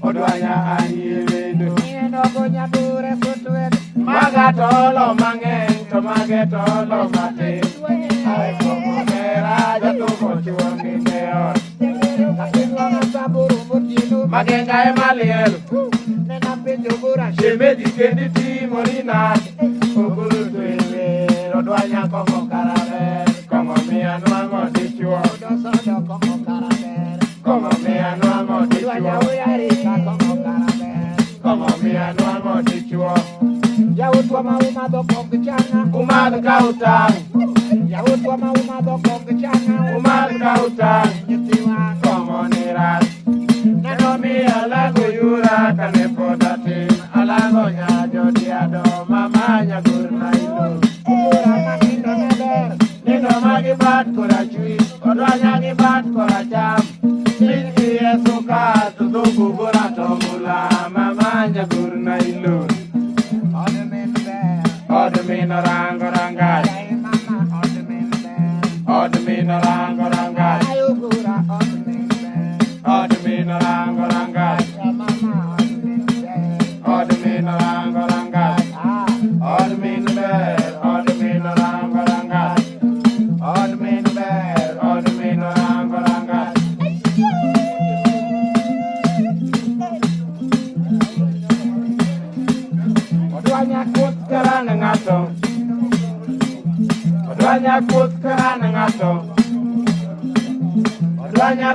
odwanya ayiwedo Inogonya dure sutwet maga tolo mang'eny to mage tolo matin ai komo mera jatuko chuongi ne ot Kakinwanga saburu mutinu magenga ema liel Nena pinjo bura shemeji kendi timori nade ogolo to ewer odwanya komo karaber komo miya nwang'o dichuo Dosodo komo karaber komo miya nwang'o Dwanya dichuo uyarika komo karaber komo miya nwang'o dichuo Yautwa mauma kong chana umadh ka utang' Yautwa mauma kong chana umadh ka utang' Nyithiwa komo ni rach neno miyo alago yura kane pod atin alago nyajo diado mama nyagur na ilo Kura manindo neder nindo magi bat korachwich odwanya gi bat koracham Siki suka tudhugu gora tomula mama nyagur na ilo Ode min ber od min orango rangach Jai mama ode min ber od min orango rangach Ayu kura ode min ber od min orango rangach Ya mama ode min ber od min orango rangach od min ber od min orango rangach od min ber od min orango rangach odwanya kuoth karane ng'ato odwanya kuoth karane ng'ato odwanya